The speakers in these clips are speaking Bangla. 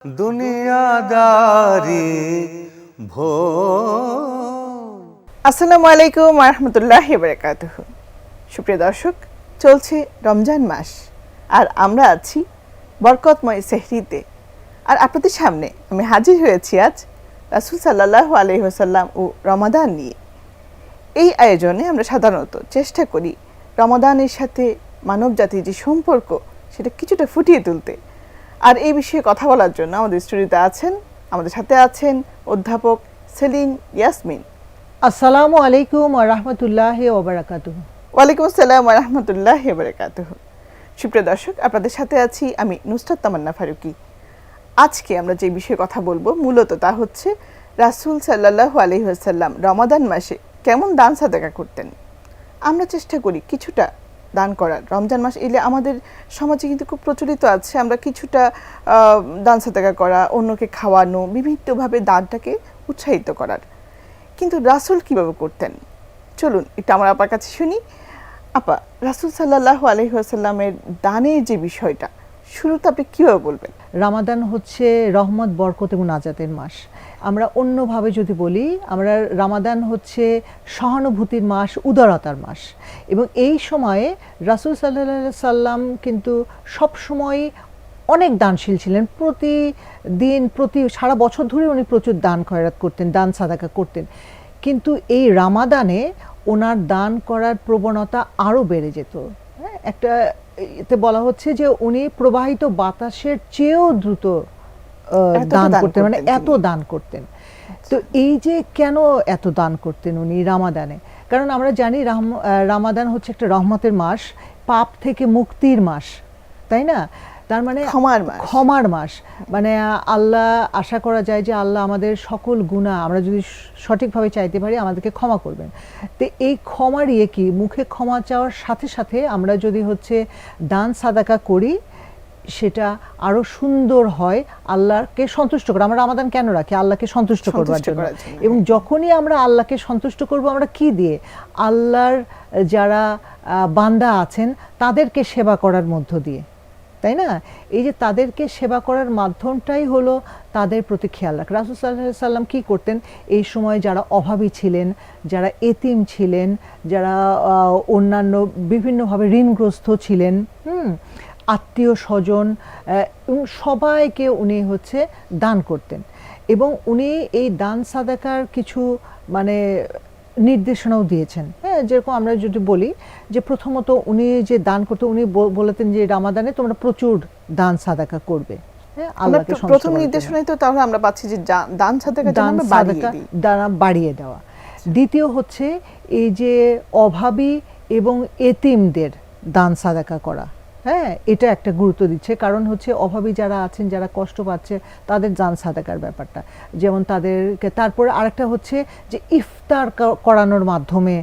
দুনিয়াদারি ভো। আসসালামু আলাইকুম ওয়া রাহমাতুল্লাহি ওয়া বারাকাতুহু। সুপ্রিয় দর্শক, চলছে রমজান মাস আর আমরা আছি বরকতময় সেহরিতে। আর আপনাদের সামনে আমি হাজির হয়েছি আজ রাসূল সাল্লাল্লাহু আলাইহি ওয়াসাল্লাম ও রমাদান নিয়ে। এই আয়োজনে আমরা সাধারণত চেষ্টা করি রমাদানের সাথে মানব জাতির যে সম্পর্ক সেটা কিছুটা ফুটিয়ে তুলতে। আর এই বিষয়ে কথা বলার জন্য আমাদের স্টুডিওতে আমাদের সাথে আছেন অধ্যাপক সেলিন ইয়াসমিন। আসসালামু আলাইকুম ওয়া রাহমাতুল্লাহি ওয়া বারাকাতুহু। ওয়ালাইকুম আসসালাম ওয়া রাহমাতুল্লাহি ওয়া বারাকাতুহু। সুপ্রিয় দর্শক, আপনাদের সাথে আছি আমি নুসরাত তামান্না ফারুকী। আজকে আমরা যে বিষয়ে কথা বলবো মূলত তা হচ্ছে রাসূল সাল্লাল্লাহু আলাইহি ওয়াসাল্লাম রমাদান মাসে কেমন দান সাদাকা করতেন। আমরা চেষ্টা করি কিছুটা দান করার। রমজান মাস এলে আমাদের সমাজে কিন্তু খুব প্রচলিত আছে আমরা কিছুটা দান সাদাকা করা, অন্যকে খাওয়ানো, বিভিন্নভাবে দানটাকে উৎসাহিত করার। কিন্তু রাসূল কীভাবে করতেন চলুন একটু আমার আপার কাছে শুনি। আপা, রাসূল সাল্লাল্লাহু আলাইহি ওয়াসাল্লামের দানের যে বিষয়টা শুরুতে আপনি কীভাবে বলবেন? রামাদান হচ্ছে রহমত, বরকত এবং নাজাতের মাস। আমরা অন্যভাবে যদি বলি, আমরা রামাদান হচ্ছে সহানুভূতির মাস, উদারতার মাস। এবং এই সময়ে রাসূল সাল্লাল্লাহু আলাইহি সাল্লাম কিন্তু সবসময় অনেক দানশীল ছিলেন। প্রতিদিন সারা বছর ধরে উনি প্রচুর দান খয়রাত করতেন, দান সাদাকা করতেন। কিন্তু এই রামাদানে ওনার দান করার প্রবণতা আরও বেড়ে যেত। একটা এতে বলা হচ্ছে যে উনি প্রবাহিত বাতাসের চেয়েও দ্রুত দান করতেন, মানে এত দান করতেন। তো এই যে কেন এত দান করতেন উনি রামাদানে, কারণ আমরা জানি রামাদান হচ্ছে একটা রহমতের মাস, পাপ থেকে মুক্তির মাস, তাই না? তার মানে ক্ষমার মাস। মানে আল্লাহ, আশা করা যায় যে আল্লাহ আমাদের সকল গুনাহ আমরা যদি সঠিকভাবে চাইতে পারি আমাদেরকে ক্ষমা করবেন। তো এই ক্ষমার কি মুখে ক্ষমা চাওয়ার সাথে সাথে আমরা যদি হচ্ছে দান সাদাকা করি সেটা আরো সুন্দর হয়, আল্লাহকে সন্তুষ্ট করা। আমরা রামাদান কেন রাখি? আল্লাহকে সন্তুষ্ট করবার জন্য। এবং যখনই আমরা আল্লাহকে সন্তুষ্ট করব, আমরা কি দিয়ে? আল্লাহর যারা বান্দা আছেন তাদেরকে সেবা করার মধ্য দিয়ে, তাই না? এই যে তাদেরকে সেবা করার মাধ্যমটাই হলো তাদের প্রতি খেয়াল রাখা। রাসূল সাল্লাল্লাহু আলাইহি সাল্লাম কী করতেন? এই সময় যারা অভাবী ছিলেন, যারা এতিম ছিলেন, যারা অন্যান্য বিভিন্নভাবে ঋণগ্রস্ত ছিলেন, আত্মীয় স্বজন, সবাইকে উনি হচ্ছে দান করতেন। এবং উনি এই দান সাদাকার কিছু মানে নির্দেশনাও দিয়েছেন। হ্যাঁ, যেরকম আমরা যদি বলি যে প্রথমত উনি যে দান করতে, উনি বলতেন যে রামাদানে তোমরা প্রচুর দান সাদাকা করবে। হ্যাঁ, আল্লাহকে প্রথম নির্দেশনাই তো তাহলে আমরা পাচ্ছি যে দান সাদাকা বাড়িয়ে দেওয়া। দ্বিতীয় হচ্ছে এই যে অভাবী এবং এতিমদের দান সাদাকা করা। হ্যাঁ, এটা একটা গুরুত্ব দিচ্ছে, কারণ হচ্ছে অভাবী যারা আছেন, যারা কষ্ট পাচ্ছে, তাদের দান সাদাকার ব্যাপারটা যেমন তাদেরকে। তারপরে আরেকটা হচ্ছে যে ইফতার করানোর মাধ্যমে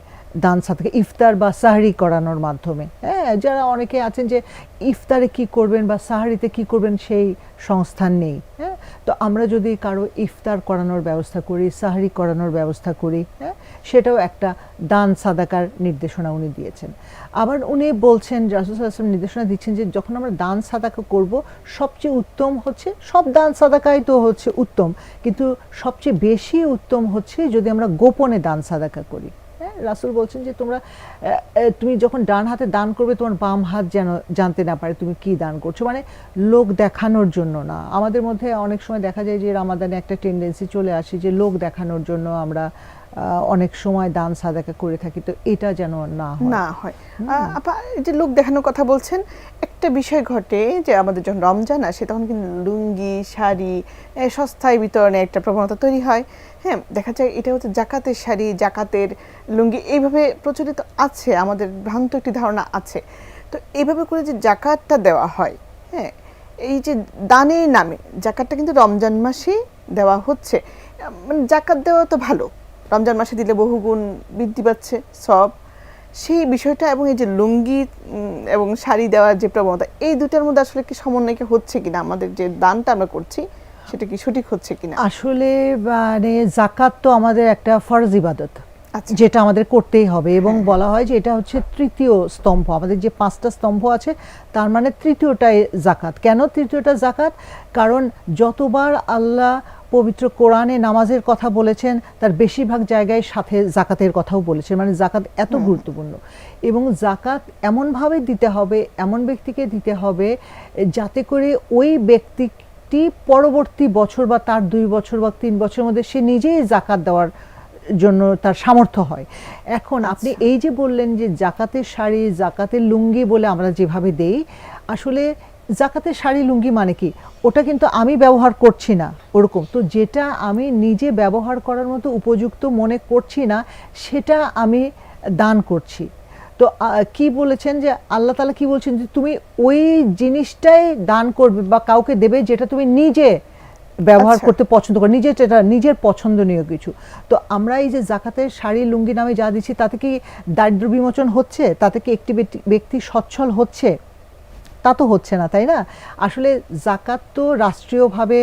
দান সাদাকা, ইফতার বা সাহরি করানোর মাধ্যমে। হ্যাঁ, যারা অনেকে আছেন যে ইফতারে কি করবেন বা সাহরিতে কি করবেন সেই সংস্থান নেই। হ্যাঁ, তো আমরা যদি কারো ইফতার করানোর ব্যবস্থা করি, সাহরি করানোর ব্যবস্থা করি, হ্যাঁ, সেটাও একটা দান সাদাকার নির্দেশনা উনি দিয়েছেন। আবার উনি বলছেন, রাসূল সাল্লাল্লাহু আলাইহি ওয়াসাল্লাম নির্দেশনা দিচ্ছেন যে যখন আমরা দান সাদাকা করব, সবচেয়ে উত্তম হচ্ছে, সব দান সাদাকাই তো হচ্ছে উত্তম, কিন্তু সবচেয়ে বেশি উত্তম হচ্ছে যদি আমরা গোপনে দান সাদাকা করি। রাসূল বলছেন যে তুমি যখন ডান হাতে দান করবে, তোমার বাম হাত যেন জানতে না পারে তুমি কি দান করছো, মানে লোক দেখানোর জন্য না। আমাদের মধ্যে অনেক সময় দেখা যায় যে রামাদানে একটা টেন্ডেন্সি চলে আসে যে লোক দেখানোর জন্য আমরা অনেক সময় দান সাদাকা করে থাকি। তো এটা যেন না হয়। আপা, যে লোক দেখানোর কথা বলছেন, একটা বিষয় ঘটে যে আমাদের যখন রমজান আসে তখন কিন্তু লুঙ্গি, শাড়ি সস্তায় বিতরণে একটা প্রবণতা তৈরি হয়। হ্যাঁ, দেখা যায় এটা হচ্ছে জাকাতের শাড়ি, জাকাতের লুঙ্গি, এইভাবে প্রচলিত আছে, আমাদের ভ্রান্ত একটি ধারণা আছে। তো এইভাবে করে যে জাকাতটা দেওয়া হয়, হ্যাঁ, এই যে দানের নামে জাকাতটা কিন্তু রমজান মাসে দেওয়া হচ্ছে। মানে জাকাত দেওয়া তো ভালো, রমজান মাসে দিলে বহুগুণ বৃদ্ধি পাচ্ছে সব, সেই বিষয়টা এবং এই যে লুঙ্গি এবং শাড়ি দেওয়ার যে প্রবণতা, এই দুটার মধ্যে আসলে কি সমন্বয় হচ্ছে কিনা, আমাদের যে দানটা আমরা করছি সেটা কি সঠিক হচ্ছে কিনা? আসলে মানে জাকাত তো আমাদের একটা ফরজ ইবাদত, আচ্ছা। যেটা আমাদের করতেই হবে এবং বলা হয় যে এটা হচ্ছে তৃতীয় স্তম্ভ, আমাদের যে 5টা স্তম্ভ আছে তার মানে তৃতীয়টাই জাকাত। কেন তৃতীয়টা জাকাত? কারণ যতবার আল্লাহ পবিত্র কোরআনে নামাজের কথা বলেছেন তার বেশিরভাগ জায়গায় সাথে জাকাতের কথাও বলেছেন, মানে জাকাত এত গুরুত্বপূর্ণ। এবং জাকাত এমনভাবে দিতে হবে, এমন ব্যক্তিকে দিতে হবে যাতে করে ওই ব্যক্তিটি পরবর্তী বছর বা তার 2 বছর বা 3 বছরের মধ্যে সে নিজেই জাকাত দেওয়ার জন্য তার সামর্থ্য হয়। এখন আপনি এই যে বললেন যে জাকাতের শাড়ি, জাকাতের লুঙ্গি বলে আমরা যেভাবে দেই, আসলে জাকাতের শাড়ি লুঙ্গি মানে কি, ওটা কিন্তু আমি ব্যবহার করছি না ওরকম। তো যেটা আমি নিজে ব্যবহার করার মতো উপযুক্ত মনে করছি না সেটা আমি দান করছি। তো কি বলেছেন যে আল্লাহ তাআলা কি বলছেন যে তুমি ওই জিনিসটাই দান করবে বা কাউকে দেবে যেটা তুমি নিজে ব্যবহার করতে পছন্দ করো, নিজের যেটা নিজের পছন্দনীয় কিছু। তো আমরা এই যে জাকাতের শাড়ি লুঙ্গি নামে যা দিচ্ছি তাতে কি দারিদ্র্য বিমোচন হচ্ছে? তাতে কি একটি ব্যক্তি সচ্ছল হচ্ছে? তা তো হচ্ছে না, তাই না? আসলে জাকাত তো রাষ্ট্রীয়ভাবে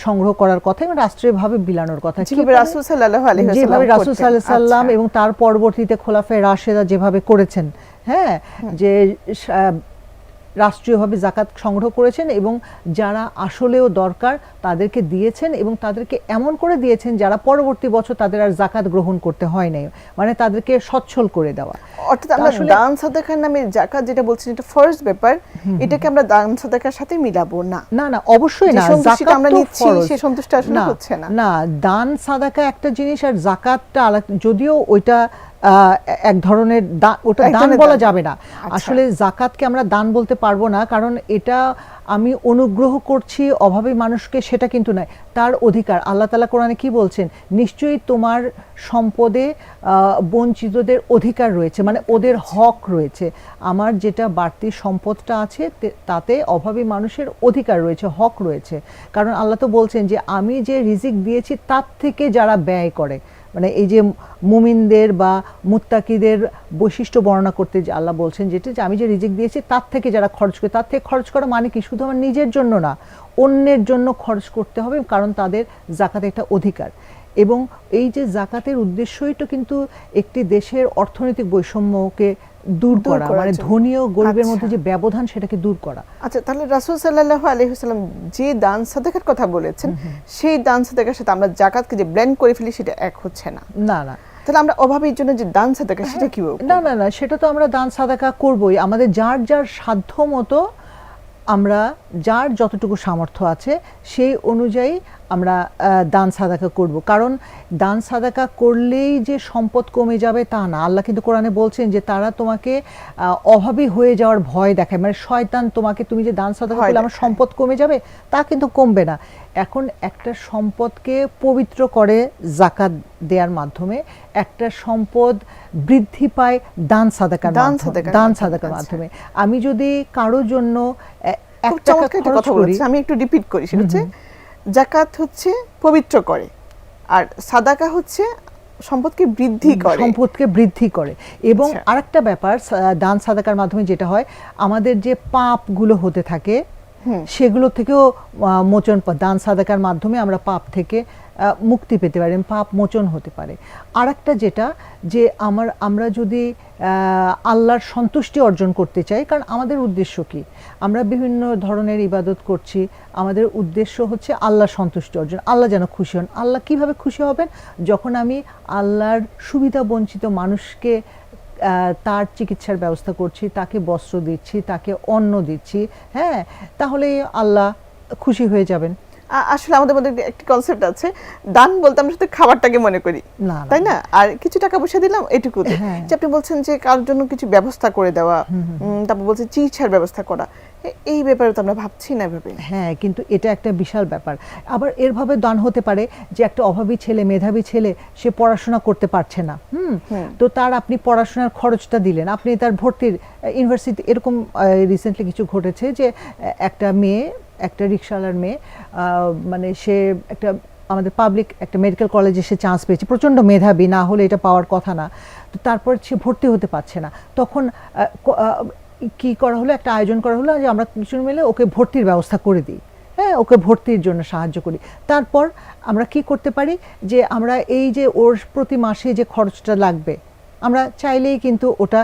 সংগ্রহ করার কথা এবং রাষ্ট্রীয়ভাবে বিলানোর কথা, যেভাবে রাসূল সাল্লাল্লাহু আলাইহি ওয়াসাল্লাম যেভাবে রাসূল সাল্লাল্লাহু আলাইহি ওয়াসাল্লাম এবং তার পরবর্তীতে খোলাফায়ে রাশেদা যেভাবে করেছেন, হ্যাঁ, যে রাষ্ট্রীয়ভাবে জাকাত সংগ্রহ করেছেন এবং যারা আসলেও দরকার তাদেরকে দিয়েছেন এবং তাদেরকে এমন করে দিয়েছেন যারা পরবর্তী বছর তাদের আর জাকাত গ্রহণ করতে হয় নাই, মানে তাদেরকে সচ্ছল করে দেওয়া। অর্থাৎ আমরা দান সাদাকার নামে জাকাত যেটা বলছেন এটা ফরজ ব্যাপার, এটাকে আমরা দান সাদাকার সাথে মিলাবো না। না না, অবশ্যই না। জাকাত আমরা নিচ্ছি সেই সন্তুষ্টি আসলে হচ্ছে না। না, দান সাদাকা একটা জিনিস আর জাকাতটা আলাদা, যদিও ওইটা এক ধরনের ওটা দান বলা যাবে না। আসলে জাকাতকে আমরা দান বলতে পারবো না, কারণ এটা আমি অনুগ্রহ করছি অভাবী মানুষকে, সেটা কিন্তু নয়। তার অধিকার, আল্লাহ তাআলা কোরআনে কি বলছেন, নিশ্চয়ই তোমার সম্পদে বঞ্চিতদের অধিকার রয়েছে, মানে ওদের হক রয়েছে। আমার যেটা বাড়তি সম্পদটা আছে তাতে অভাবী মানুষের অধিকার রয়েছে, হক রয়েছে। কারণ আল্লাহ তো বলছেন যে আমি যে রিজিক দিয়েছি তার থেকে যারা ব্যয় করে, মানে এই যে মুমিনদের বা মুত্তাকিদের বৈশিষ্ট্য বর্ণনা করতে যে আল্লাহ বলছেন যেটা, যে আমি যে রিজিক দিয়েছি তার থেকে যারা খরচ করে, তার থেকে খরচ করা মানে কি শুধু আমার নিজের জন্য না, অন্যের জন্য খরচ করতে হবে, কারণ তাদের জাকাতের একটা অধিকার। এবং এই যে জাকাতের উদ্দেশ্যই তো কিন্তু একটি দেশের অর্থনৈতিক বৈষম্যকে দূর করা, মানে ধনী ও গরিবের মধ্যে যে ব্যবধান সেটাকে দূর করা। আচ্ছা, তাহলে রাসূল সাল্লাল্লাহু আলাইহি ওয়াসাল্লাম যে দান সাদাকার কথা বলেছেন সেই দান সাদাকার সাথে আমরা জাকাতকে যে ব্লেন্ড করে ফেলি সেটা এক হচ্ছে না। না না, তাহলে আমরা অভাবীর জন্য যে দান সাদাকা সেটা কি বলবো? না না না, সেটা তো আমরা দান সাদাকা করবই, আমাদের যার যার সাধ্য মতো আমরা যার যতটুকু সামর্থ্য আছে সেই অনুযায়ী আমরা দান সাদাকা করব। কারণ দান সাদাকা করলেই যে সম্পদ কমে যাবে তা না। আল্লাহ কিন্তু কোরআনে বলছেন যে তারা তোমাকে অভাবী হয়ে যাওয়ার ভয় দেখায়, মানে শয়তান তোমাকে, তুমি যে দান সাদাকা করলে আমার সম্পদ কমে যাবে, তা কিন্তু কমবে না। এখন একটা সম্পদকে পবিত্র করে জাকাত দেওয়ার মাধ্যমে, একটা সম্পদ বৃদ্ধি পায় দান সাদাকার মাধ্যমে। আমি যদি কারো জন্য খুব চমৎকার একটা কথা বলেছি, আমি একটু রিপিট করি, সেটা হচ্ছে জাকাত হচ্ছে পবিত্র করে আর সাদাকা হচ্ছে সম্পদকে বৃদ্ধি করে। এবং আরেকটা ব্যাপার, দান সাদাকার মাধ্যমে যেটা হয়, আমাদের যে পাপগুলো হতে থাকে সেগুলো থেকেও মোচন, দান সাদাকার মাধ্যমে আমরা পাপ থেকে মুক্তি পেতে পারি, পাপ মোচন হতে পারে। আরেকটা যেটা, যে আমরা যদি আল্লাহর সন্তুষ্টি অর্জন করতে চাই, কারণ আমাদের উদ্দেশ্য কি, আমরা বিভিন্ন ধরনের ইবাদত করছি, আমাদের উদ্দেশ্য হচ্ছে আল্লাহর সন্তুষ্টি অর্জন, আল্লাহ যেন খুশি হন। আল্লাহ কিভাবে খুশি হবেন? যখন আমি আল্লাহর সুবিধা বঞ্চিত মানুষকে তার চিকিৎসার ব্যবস্থা করছি, তাকে বস্ত্র দিচ্ছি, তাকে অন্ন দিচ্ছি, হ্যাঁ, তাহলে আল্লাহ খুশি হয়ে যাবেন। আসলে আমাদের মধ্যে একটা কনসেপ্ট আছে, দান বলতে আমরা শুধু খাবারটাকে মনে করি, তাই না? আর কিছু টাকা পয়সা দিলাম এটুকু। যে আপনি বলছেন যে কারোর জন্য কিছু ব্যবস্থা করে দেওয়া, তারপর বলছেন চিকিৎসার ব্যবস্থা করা, এই ব্যাপারে তো আমরা ভাবছি না এভাবে। হ্যাঁ, কিন্তু এটা একটা বিশাল ব্যাপার। আবার এরভাবে দান হতে পারে যে একটা অভাবী ছেলে, মেধাবী ছেলে, সে পড়াশোনা করতে পারছে না, তো তার আপনি পড়াশোনার খরচটা দিলেন, আপনি তার ভর্তির ইউনিভার্সিটি, এরকম রিসেন্টলি কিছু ঘটেছে যে একটা মেয়ে, একটা রিক্সাওয়ালার মেয়ে, মানে সে একটা আমাদের পাবলিক একটা মেডিকেল কলেজে সে চান্স পেয়েছে, প্রচণ্ড মেধাবী, না হলে এটা পাওয়ার কথা না, তো তারপর সে ভর্তি হতে পারছে না। তখন কি করা হলো, একটা আয়োজন করা হলো যে আমরা কিছু মিলে ওকে ভর্তির ব্যবস্থা করে দিই, হ্যাঁ, হ্যাঁ, ওকে ভর্তির জন্য সাহায্য করি। তারপর আমরা কি করতে পারি যে আমরা এই যে ওর প্রতি মাসে যে খরচটা লাগবে, আমরা চাইলেই কিন্তু ওটা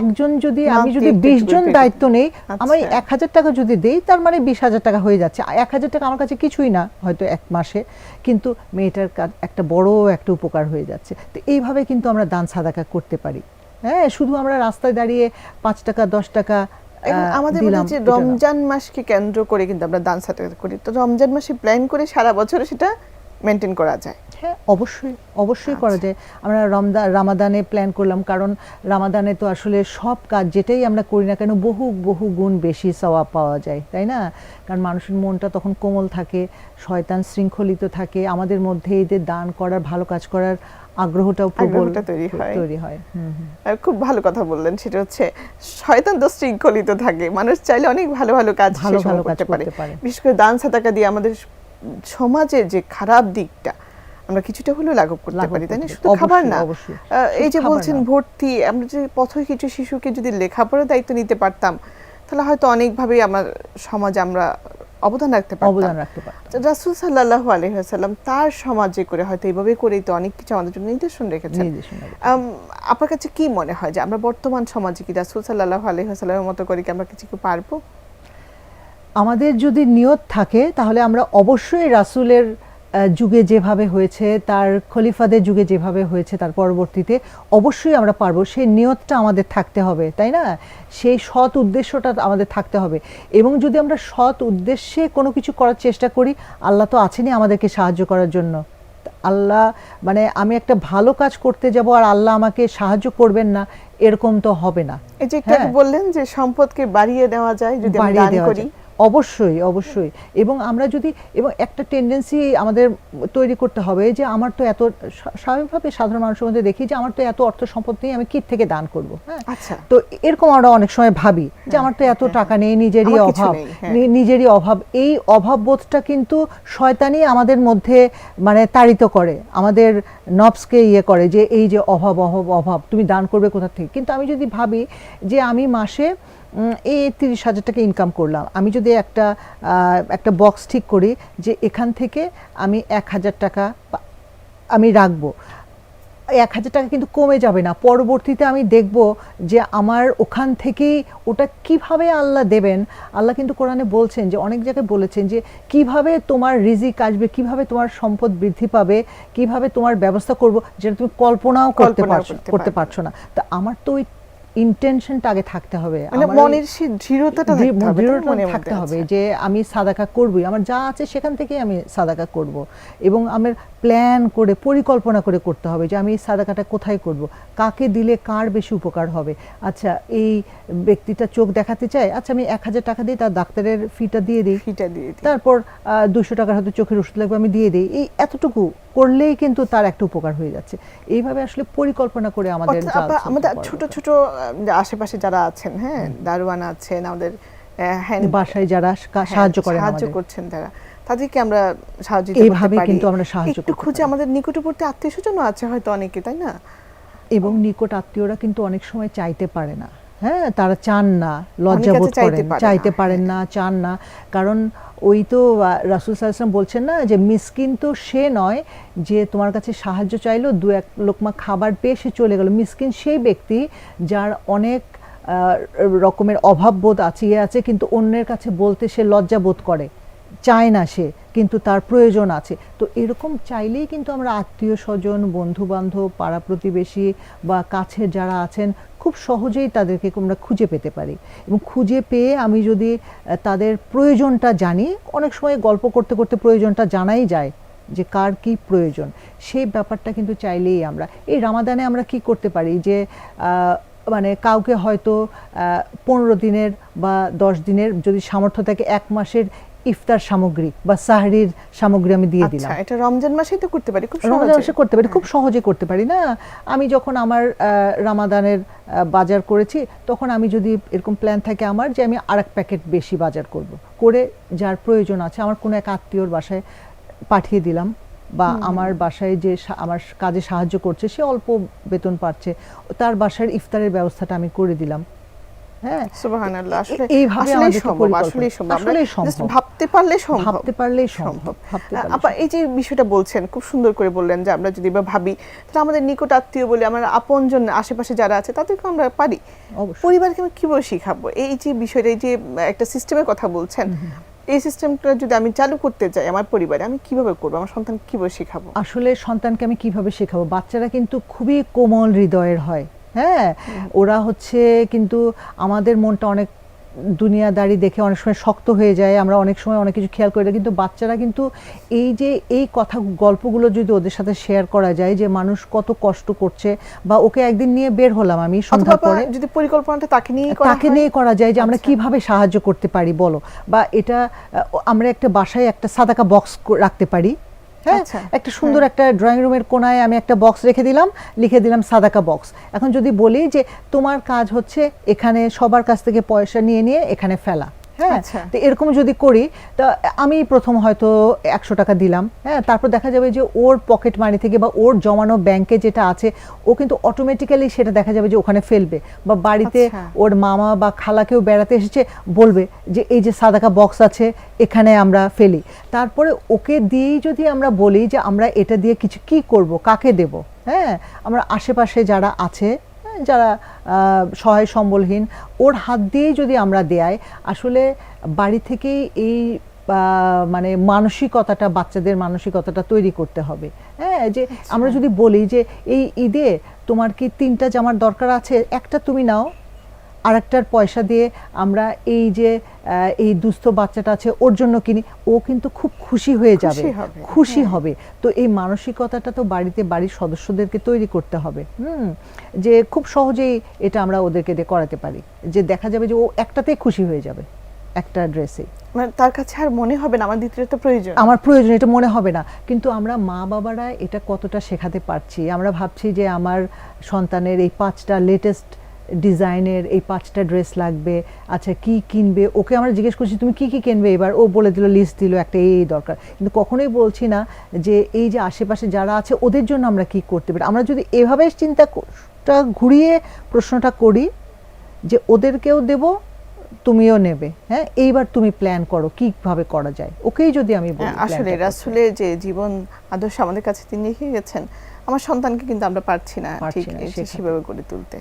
একজন যদি আমি যদি 20 জন দায়িত্ব নেই, আমি 1000 টাকা যদি দেই, তার মানে 20,000 টাকা হয়ে যাচ্ছে। 1000 টাকা আমার কাছে কিছুই না হয়তো এক মাসে, কিন্তু মেয়েটার একটা বড় একটা উপকার হয়ে যাচ্ছে। তো এইভাবে কিন্তু আমরা দান সাদাকা করতে পারি। হ্যাঁ, শুধু আমরা রাস্তায় দাঁড়িয়ে 5 টাকা 10 টাকা আমাদের মধ্যে যে রমজান মাসকে কেন্দ্র করে কিন্তু আমরা দান সাদাকা করি, তো রমজান মাসে প্ল্যান করে সারা বছর সেটা মেনটেন করা যায়। হ্যাঁ, অবশ্যই করা যায়। আমরা রামাদানে প্ল্যান করলাম, কারণ রামাদানে তো আসলে সব কাজ যেটাই আমরা করি না কেন বহু গুণ বেশি সওয়াব পাওয়া যায়, তাই না? কারণ মানুষের মনটা তখন কোমল থাকে, শয়তান শৃঙ্খলিত থাকে, আমাদের মধ্যে এদের দান করার, ভালো কাজ করারার আগ্রহটাও তৈরি হয়। খুব ভালো কথা বললেন, সেটা হচ্ছে শয়তান তো শৃঙ্খলিত থাকে, মানুষ চাইলে অনেক ভালো কাজ করতে পারে। বিশেষ করে দান সাদাকা দিয়ে আমাদের সমাজের যে খারাপ দিকটা আমরা কিছুটা হলেও লাঘব করতে পারি, তাই না? শুধু খাবার না, এই যে বলছেন ভর্তি, আমরা যে পথ কিছু শিশুকে যদি লেখাপড়ার দায়িত্ব নিতে পারতাম, তাহলে হয়তো অনেকভাবেই আমার সমাজে আমরা অবদান রাখতে পারতাম। রাসূল সাল্লাল্লাহু আলাইহি ওয়াসাল্লাম তার সমাজে করে হয়তো এইভাবে করেই তো অনেক কিছু আমাদের জন্য নির্দেশন রেখেছেন। আপনার কাছে কি মনে হয় যে আমরা বর্তমান সমাজে কি রাসূল সাল্লাল্লাহু আলাইহি ওয়াসাল্লামের মতো করে কি আমরা কিছু পারবো? আমাদের যদি নিয়ত থাকে তাহলে আমরা অবশ্যই রাসূলের যুগে যেভাবে হয়েছে, তার খলিফাদের যুগে যেভাবে হয়েছে, তার পরবর্তীতে অবশ্যই আমরা পারবো। সেই নিয়তটা আমাদের থাকতে হবে, তাই না? সেই সৎ উদ্দেশ্যটা আমাদের থাকতে হবে। এবং যদি আমরা সৎ উদ্দেশ্যে কোনো কিছু করার চেষ্টা করি, আল্লাহ তো আছেনই আমাদেরকে সাহায্য করার জন্য। আল্লাহ মানে আমি একটা ভালো কাজ করতে যাব আর আল্লাহ আমাকে সাহায্য করবেন না, এরকম তো হবে না। এই যে একটু বললেন যে সম্পদকে বাড়িয়ে দেওয়া যায় যদি আমরা দান করি, অবশ্যই। এবং আমরা যদি, এবং একটা টেন্ডেন্সি আমাদের তৈরি করতে হবে যে আমার তো এত, স্বাভাবিকভাবে সাধারণ মানুষের মধ্যে দেখি যে আমার তো এত অর্থ সম্পদ নেই, আমি কি থেকে দান করব। হ্যাঁ, তো এরকম আমরা অনেক সময় ভাবি যে আমার তো এত টাকা নেই, নিজেরই অভাব। এই অভাব বোধটা কিন্তু শয়তানি আমাদের মধ্যে মানে তাড়িত করে, আমাদের নফসকে করে যে এই যে অভাব, তুমি দান করবে কোথা থেকে। কিন্তু আমি যদি ভাবি যে আমি মাসে এই 30,000 টাকা ইনকাম করলাম, আমি যদি একটা বক্স ঠিক করি যে এখান থেকে আমি 1,000 টাকা আমি রাখবো, 1,000 টাকা কিন্তু কমে যাবে না। পরবর্তীতে আমি দেখব যে আমার ওখান থেকেই ওটা কিভাবে আল্লাহ দেবেন। আল্লাহ কিন্তু কোরআনে বলছেন, যে অনেক জায়গায় বলেছেন যে কিভাবে তোমার রিজিক আসবে, কিভাবে তোমার সম্পদ বৃদ্ধি পাবে, কিভাবে তোমার ব্যবস্থা করব, যেটা তুমি কল্পনাও করতে পারছো না। তো আমার তো ওই ইন্টেনশনটা আগে থাকতে হবে, মনের সেই দৃঢ়তাটা থাকতে হবে যে আমি সাদাকা করবই, আমার যা আছে সেখান থেকেই আমি সাদাকা করব। এবং আমার প্ল্যান করে, পরিকল্পনা করে করতে হবে যে আমি সাদাকাটা কোথায় করব, কাকে দিলে কার বেশি উপকার হবে। আচ্ছা, এই ব্যক্তিটা চোখ দেখাতে চায়, আচ্ছা আমি 1,000 টাকা দিই, তার ডাক্তারের ফিটা দিয়ে দিই, তারপর 200 টাকার হয়তো চোখের ওষুধ লাগবে, আমি দিয়ে দিই। এই এতটুকু করলেই কিন্তু তার একটা উপকার হয়ে যাচ্ছে। এইভাবে আসলে পরিকল্পনা করে আমাদের ছোট আশেপাশে যারা আছেন, হ্যাঁ, দারোয়ান আছেন, আমাদের বাসায় যারা সাহায্য করছেন, তাদেরকে আমরা সাহায্য এইভাবে কিন্তু আমরা সাহায্য করতে খুঁজে, আমাদের নিকটবর্তী আত্মীয়স্বজনও আছে হয়তো অনেকে, তাই না? এবং নিকট আত্মীয়রা কিন্তু অনেক সময় চাইতে পারে না। হ্যাঁ, তারা চান না, লজ্জা বোধ করেন, চাইতে পারেন না, চান না। কারণ ওই তো রাসূল সাল্লাল্লাহু আলাইহি ওয়াসাল্লাম বলছেন না যে মিসকিন তো সে নয় যে তোমার কাছে সাহায্য চাইলো, 2-1 লোকমা খাবার পেয়ে সে চলে গেল। মিসকিন সেই ব্যক্তি যার অনেক রকমের অভাব বোধ আছে, কিন্তু অন্যের কাছে বলতে সে লজ্জা বোধ করে, চায় না সে, কিন্তু তার প্রয়োজন আছে। তো এরকম চাইলেই কিন্তু আমরা আত্মীয় স্বজন, বন্ধু বান্ধব, পাড়া প্রতিবেশী বা কাছের যারা আছেন, খুব সহজেই তাদেরকে আমরা খুঁজে পেতে পারি। এবং খুঁজে পেয়ে আমি যদি তাদের প্রয়োজনটা জানি, অনেক সময় গল্প করতে করতে প্রয়োজনটা জানাই যায় যে কার কি প্রয়োজন, সেই ব্যাপারটা কিন্তু চাইলেই আমরা এই রামাদানে আমরা কি করতে পারি যে মানে কাউকে হয়তো 15 দিনের বা 10 দিনের যদি সামর্থ্য থাকে, 1 মাসের ইফতার সামগ্রী বা সাহরির সামগ্রী আমি দিয়ে দিলাম। এটা রমজান মাসেই তো করতে পারি, রমজান মাসে করতে পারি, খুব সহজে করতে পারি না? আমি যখন আমার রামাদানের বাজার করেছি, তখন আমি যদি এরকম প্ল্যান থাকে আমার যে আমি আরেক প্যাকেট বেশি বাজার করব, করে যার প্রয়োজন আছে আমার কোনো এক আত্মীয়র বাসায় পাঠিয়ে দিলাম, বা আমার বাসায় যে আমার কাজে সাহায্য করছে, সে অল্প বেতন পাচ্ছে, তার বাসার ইফতারের ব্যবস্থাটা আমি করে দিলাম। হ্যাঁ, সুবহানাল্লাহ। আসলে এইভাবে আসলেই আমাদেরকে সম্ভব, পরিকল্পনা আসলেই সম্ভব। আমরা আসলেই just সম্ভব, ভাবতে পারলে সম্ভব। ভাবতে পারলেই সম্ভব, ভাবতে পারলে আপা এই যে বিষয়টা বলছেন খুব সুন্দর করে বললেন যে আমরা যদি বা ভাবি তাহলে আমাদের নিকট আত্মীয় বলে আমার আপনজন আশেপাশে যারা আছে তাদেরকে আমরা পারি। অবশ্যই। পরিবারকে আমি কিভাবে শিখাবো এই যে বিষয়টা, এই যে একটা সিস্টেমের কথা বলছেন, এই সিস্টেমটা যদি আমি চালু করতে চাই আমার পরিবারে আমি কিভাবে করবো, আমার সন্তান কিভাবে শিখাবো? আসলে সন্তানকে আমি কিভাবে শেখাবো? বাচ্চারা কিন্তু খুবই কোমল হৃদয়ের হয়, হ্যাঁ, ওরা হচ্ছে কিন্তু আমাদের মনটা অনেক দুনিয়াদারি দেখে অনেক সময় শক্ত হয়ে যায়, আমরা অনেক সময় অনেক কিছু খেয়াল করি না, কিন্তু বাচ্চারা কিন্তু এই যে এই কথা গল্পগুলো যদি ওদের সাথে শেয়ার করা যায় যে মানুষ কত কষ্ট করছে, বা ওকে একদিন নিয়ে বের হলাম আমি সন্ধ্যার অথবা পরে, যদি পরিকল্পনাটা তাকে নিয়ে করা যায় যে আমরা আচ্ছা। কিভাবে সাহায্য করতে পারি বলো, বা এটা আমরা একটা বাসায় একটা সাদাকা বক্স রাখতে পারি, হ্যাঁ, আচ্ছা, একটা সুন্দর একটা ড্রয়িং রুমের কোনায় আমি একটা বক্স রেখে দিলাম, লিখে দিলাম সাদাকা বক্স। এখন যদি বলি যে তোমার কাজ হচ্ছে এখানে সবার কাছ থেকে পয়সা নিয়ে নিয়ে এখানে ফেলা, হ্যাঁ, আচ্ছা। তো এরকম যদি করি, তা আমি প্রথম হয়তো 100 টাকা দিলাম, হ্যাঁ, তারপর দেখা যাবে যে ওর পকেট মানি থেকে বা ওর জমানো ব্যাংকে যেটা আছে ও কিন্তু অটোমেটিক্যালি সেটা দেখা যাবে যে ওখানে ফেলবে, বা বাড়িতে আচ্ছা। ওর মামা বা খালা কেউ বেড়াতে এসেছে বলবে যে এই যে সাদাকা বক্স আছে এখানে আমরা ফেলি। তারপরে ওকে দিয়েই যদি আমরা বলি যে আমরা এটা দিয়ে কিছু কি করব, কাকে দেব, হ্যাঁ, আমরা আশেপাশে যারা আছে, যারা সহায় সম্বলহীন, ওর হাত দিয়েই যদি আমরা দেয়, আসলে বাড়ি থেকেই এই মানে মানসিকতাটা, বাচ্চাদের মানসিকতাটা তৈরি করতে হবে, হ্যাঁ, যে আমরা যদি বলি যে এই ঈদে তোমার কি 3টা জামার দরকার আছে, একটা তুমি নাও, আরেকটার পয়সা দিয়ে আমরা এই যে এই দুস্থ বাচ্চাটা আছে ওর জন্য কিনি, ও কিন্তু খুব খুশি হয়ে যাবে, খুশি হবে। তো এই মানসিকতাটা তো বাড়িতে বাড়ির সদস্যদেরকে তৈরি করতে হবে, যে খুব সহজেই এটা আমরা ওদেরকে দিয়ে করাতে পারি, যে দেখা যাবে যে ও একটাতেই খুশি হয়ে যাবে, একটা ড্রেসে, মানে তার কাছে আর মনে হবে না আমার দ্বিতীয়টা প্রয়োজন, আমার প্রয়োজন, এটা মনে হবে না। কিন্তু আমরা মা বাবারা এটা কতটা শেখাতে পারছি? আমরা ভাবছি যে আমার সন্তানের এই 5টা লেটেস্ট ডিজাইনের এই 5টা ড্রেস লাগবে, আচ্ছা কি কিনবে, ওকে আমরা জিজ্ঞেস করছি তুমি কি কি কিনবে, এবার ও বলে দিল, লিস্ট দিল একটা এই দরকার, কিন্তু কখনোই বলছি না যে এই যে আশেপাশে যারা আছে ওদের জন্য আমরা কি করতে পারি। আমরা যদি এভাবে চিন্তাটা ঘুরিয়ে প্রশ্নটা করি যে ওদেরকেও দেব তুমিও নেবে, হ্যাঁ, এইবার তুমি প্ল্যান করো কিভাবে করা যায়, ওকেই যদি আমি বলি। আসলে রাসূলের যে জীবন আদর্শ আমাদের কাছে তিনি রেখে গেছেন, আমার সন্তানকে কিন্তু আমরা পারছি না ঠিক সেভাবে গড়ে তুলতে,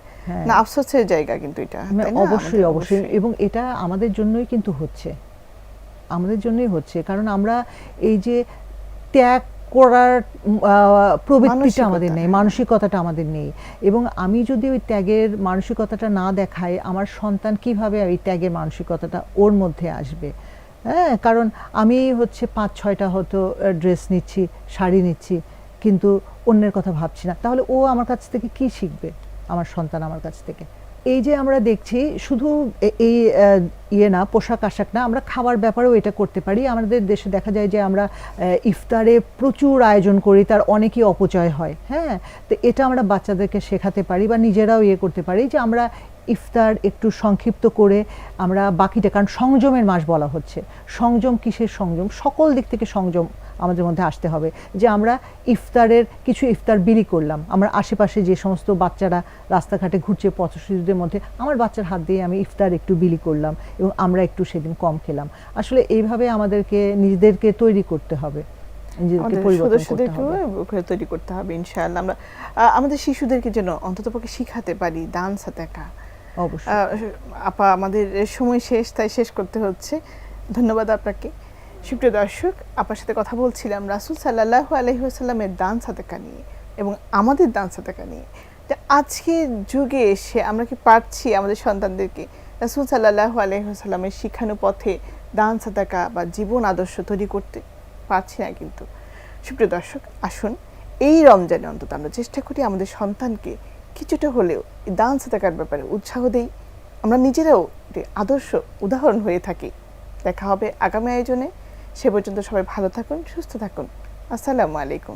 না আফসোসের জায়গা কিন্তু এটা, অবশ্যই অবশ্যই, এবং এটা আমাদের জন্যই কিন্তু হচ্ছে, আমাদের জন্যই হচ্ছে, কারণ আমরা এই যে ত্যাগ করার প্রবৃত্তিটা আমাদের নেই, মানসিকতাটা আমাদের নেই, এবং আমি যদি ওই ত্যাগের মানসিকতাটা না দেখাই, আমার সন্তান কিভাবে ওই ত্যাগের মানসিকতাটা ওর মধ্যে আসবে, হ্যাঁ, কারণ আমি হচ্ছে 5-6টা হয়তো ড্রেস নিচ্ছি, শাড়ি নিচ্ছি, কিন্তু অন্যের কথা ভাবছি না, তাহলে ও আমার কাছ থেকে কি শিখবে, আমার সন্তান আমার কাছ থেকে? এই যে আমরা দেখছি শুধু এই না পোশাক আশাক না, আমরা খাবার ব্যাপারেও এটা করতে পারি। আমাদের দেশে দেখা যায় যে আমরা ইফতারে প্রচুর আয়োজন করি, তার অনেকই অপচয় হয়, হ্যাঁ, তো এটা আমরা বাচ্চাদেরকে শেখাতে পারি বা নিজেরাও করতে পারি যে আমরা ইফতার একটু সংক্ষিপ্ত করে আমরা বাকিটা, কারণ সংযমের মাস বলা হচ্ছে, সংযম কিসের সংযম? সকল দিক থেকে সংযম আমাদের মধ্যে আসতে হবে, যে আমরা ইফতারের কিছু ইফতার বিলি করলাম, আমার আশেপাশে যে সমস্ত বাচ্চারা রাস্তাঘাটে ঘুরছে পথশিশুদের মধ্যে, আমার বাচ্চার হাত দিয়ে আমি ইফতার একটু বিলি করলাম এবং আমরা একটু সেদিন কম খেলাম। আসলে এইভাবে আমাদেরকে নিজেদেরকে তৈরি করতে হবে, তৈরি করতে হবে ইনশাআল্লাহ। আমরা আমাদের শিশুদেরকে যেন অন্ততপক্ষে শিখাতে পারি দান সাদাকা। অবশ্যই আপা, আমাদের সময় শেষ, তাই শেষ করতে হচ্ছে। ধন্যবাদ আপনাকে। সুপ্রিয় দর্শক, আপার সাথে কথা বলছিলাম রাসূল সাল্লাল্লাহু আলাইহি ওয়াসাল্লামের দান সাদাকা নিয়ে এবং আমাদের দান সাদাকা নিয়ে। আজকের যুগে এসে আমরা কি পারছি আমাদের সন্তানদেরকে রাসূল সাল্লাল্লাহু আলাইহি ওয়াসাল্লামের শিখানো পথে দান সাদাকা বা জীবন আদর্শ তৈরি করতে পারছি না? কিন্তু সুপ্রিয় দর্শক, আসুন এই রমজানে অন্তত আমরা চেষ্টা করি আমাদের সন্তানকে কিছুটা হলেও দান সাদাকার ব্যাপারে উৎসাহ দেই, আমরা নিজেরাও আদর্শ উদাহরণ হয়ে থাকি। দেখা হবে আগামী আয়োজনে। সে পর্যন্ত সবাই ভালো থাকুন, সুস্থ থাকুন। আসসালামু আলাইকুম।